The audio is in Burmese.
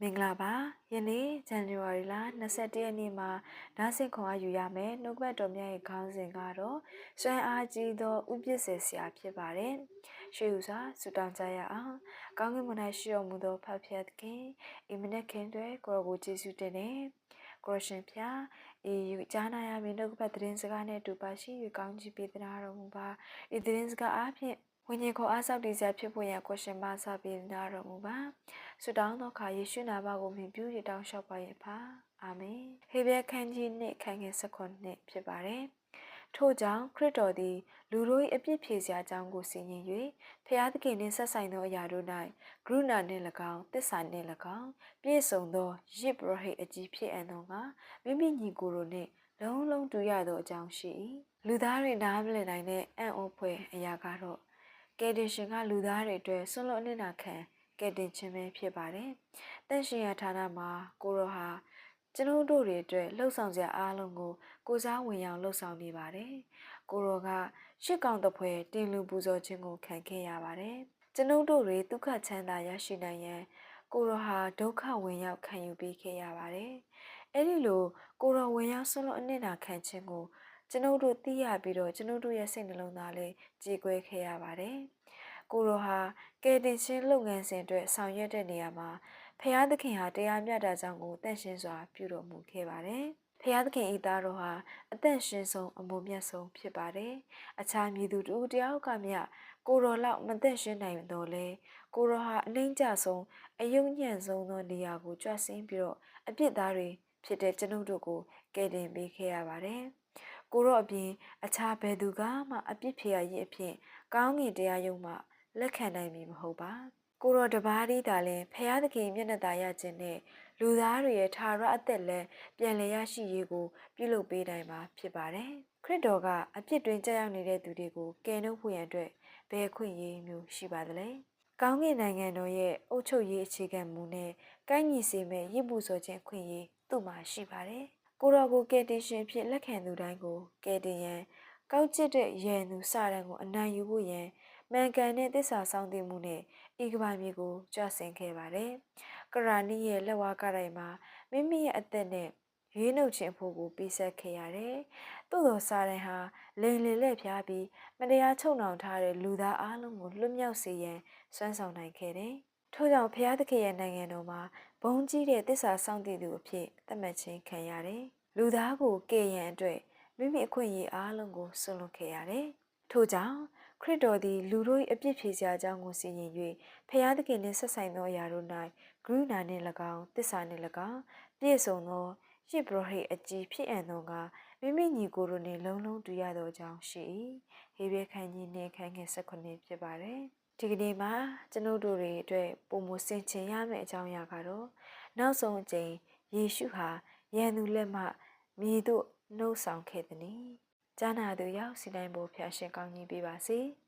မင်္ဂလာပါယနေ့ဇန်နဝါရီလ21ရက်နေ့မှာနားဆင်ခွန်အားယူရမယ်နှုတ်ဘတ်တော်မြတ်ရဲ့ခေါင်းစဉ်ကတော့စွမ်းအားကြီးသောဥပစ္စေဆရာဖြစ်ပါတယ်ရှေးဥစွာဆုတောင်းကြရအောင်ကောင်းကင်ဘုံ၌ရှိတော်မူသောဖခင်သခင်ဤမနေ့ခင်တွေကိုရောကိုကျေးဇူးတင်နေကိုရှင်ဖျားဤကြားနာရမည်နှုတ်ဘတ်သတင်းစကားနဲ့တူပါရှိ၍ကောင်းချီးပေးသနာတော်မူပါဤသတင်းစကားအားဖြင့်ဝိညာဉ်ခေါ်အားဆောက်တည်စရာဖြစ်ဖို့ရန်ကိုရှင်မဆပေးနာတော်မူပါဆုတောင်းသောအခါယေရှုနာမကိုမြင်ပြုရတောင်းလျှောက်ပါရဲ့ပါအာမင်ဟေဘဲခန်းကြီးနှင့်ခန်းငယ်19ဖြစ်ပါတယ်ထို့ကြောင့်ခရစ်တော်သည်လူတို့၏အပြစ်ဖြေစရာအကြောင်းကိုစီရင်၍ဖျားသခင်နှင့်ဆက်ဆိုင်သောအရာတို့၌ဂရုဏာနှင့်၎င်းတစ္ဆာနှင့်၎င်းပြည့်စုံသောယစ်ပရောဟိတ်အကြီးဖြစ်အံ့သောငါမိမိညီကိုယ်တို့နှင့်လုံးလုံးတူရသောအကြောင်းရှိ၏လူသားတွေနားမလည်နိုင်တဲ့အံ့ဩဖွယ်အရာကတော့ကယ်တင်ရှင်ကလူသားတွေအတွက်ဆွန့်လွတ်အနစ်နာခံကယ်တင်ခြင်းပဲဖြစ်ပါတယ်။တန်ရှင်ရဌာနမှာကိုရောဟာကျွန်ုပ်တို့တွေအတွက်လှုပ်ဆောင်စရာအားလုံးကိုကိုစားဝင်ရောက်လှုပ်ဆောင်နေပါတယ်။ကိုရောကရှစ်ကောင်တပွဲတင်လူပူဇော်ခြင်းကိုခံခဲ့ရပါတယ်။ကျွန်ုပ်တို့တွေဒုက္ခချမ်းသာရရှိနိုင်ရန်ကိုရောဟာဒုက္ခဝင်ရောက်ခံယူပေးခဲ့ရပါတယ်။အဲ့ဒီလိုကိုရောဝင်ရောက်ဆွန့်လွတ်အနစ်နာခံခြင်းကိုကျွန်ုပ်တို့သိရပြီးတော့ကျွန်ုပ်တို့ရဲ့စိတ်နှလုံးသားလေးကြေကွဲခဲ့ရပါတယ်။ကိုရောဟာကယ်တင်ခြင်းလုပ်ငန်းစဉ်အတွက်ဆောင်ရွက်တဲ့နေရာမှာဖျားသခင်ဟာတရားမျှတကြောင်းကိုတန့်ရှင်းစွာပြုတော်မူခဲ့ပါတယ်။ဖျားသခင်ဤသားတော်ဟာအသက်ရှင်ဆုံးအမှုမြတ်ဆုံးဖြစ်ပါတယ်။အခြားမည်သူတူတယောက်ကမျှကိုရောလောက်မသက်ရှင်နိုင်တော့လေကိုရောဟာအနှိမ့်ကြဆုံးအယုံညံ့ဆုံးသောနေရာကိုကြွဆင်းပြီးတော့အပြစ်သားတွေဖြစ်တဲ့ကျွန်ုပ်တို့ကိုကယ်တင်ပေးခဲ့ရပါတယ်။ကိုရောအပြင်အခြားဘယ်သူကမှအပြစ်ဖြေရရေးအဖြစ်ကောင်းကင်တရားရုံးမှလက်ခံနိုင်မည်မဟုတ်ပါကိုရောတပါးဒီသာလဲဖျားသခင်မျက်နှာသာရခြင်းနဲ့လူသားတွေရဲ့ထာဝရအသက်လည်းပြန်လည်ရရှိရေးကိုပြုလုပ်ပေးနိုင်မှာဖြစ်ပါတယ်ခရစ်တော်ကအပြစ်တွင်ကြောက်ရွံ့နေတဲ့သူတွေကိုကယ်နှုတ်ဖို့ရန်အတွက်ဘယ်ခွင့်ရေးမျိုးရှိပါသလဲကောင်းကင်နိုင်ငံတော်ရဲ့အုပ်ချုပ်ရေးအခြေခံမူနဲ့ကိုင်းညီစေမဲ့ရစ်ပူစော်ခြင်းခွင့်ရေးသူ့မှာရှိပါတယ်ကိုရောကိုကယ်တင်ရှင်ဖြစ်လက်ခံသူတိုင်းကိုကယ်တင်ရန်ကောက်ကျစ်တဲ့ရန်သူစရန်ကိုအနိုင်ယူဖို့ရန်မှန်ကန်တဲ့သစ္စာဆောင်သိမှုနဲ့ဤကဘာမြေကိုကြွဆင်ခဲ့ပါတယ်။ကရာနီရဲ့လက်ဝါးကတိုင်မှာမိမိရဲ့အသက်နဲ့ရွေးနှုတ်ခြင်းဖို့ကိုပေးဆက်ခဲ့ရတယ်။သို့သောစာရန်ဟာလိန်လည်လက်ဖျားပြီးမတရားချုပ်နှောင်ထားတဲ့လူသားအလုံးကိုလွတ်မြောက်စေရန်စွမ်းဆောင်နိုင်ခဲ့တယ်။ထို့ကြောင့်ဖျားသခင်ရဲ့နိုင်ငံတော်မှာဘုံကြီးတဲ့သစ္စာဆောင်တည်သူအဖြစ်သတ်မှတ်ခြင်းခံရတယ်။လူသားကိုကယ်ရန်အတွက်မိမိအခွင့်အရေးအားလုံးကိုဆွလွတ်ခဲ့ရတယ်။ထို့ကြောင့်ခရစ်တော်သည်လူတို့၏အပြစ်ဖြေစရာအကြောင်းကိုစီရင်၍ဖျားသခင်နှင့်ဆက်ဆိုင်သောအရာတို့၌ဂရုဏာနှင့်၎င်းတစ္ဆာနှင့်၎င်းပြည့်စုံသောယစ်ပရောဟိတ်အကြီးဖြစ်အံ့သောကမိမိညီကိုယ်တို့နှင့်လုံးလုံးတူရသောကြောင့်ရှိ၏ဟေဘဲခန်းကြီးနှင့်ခန်းငယ်19ဖြစ်ပါတယ်ဒီကနေ့မှာကျွန်ုပ်တို့တွေအတွက်ပုံမဆင်ခြင်ရမယ့်အကြောင်းအရာကတော့နောက်ဆုံးအကြိမ်ယေရှုဟာယန်သူလက်မှမြေသို့နှုတ်ဆောင်ခဲ့သည်။ကြားနာသူရောက်စီတိုင်းဖို့ဖျားရှင်ကောင်းကြီးပေးပါစေ။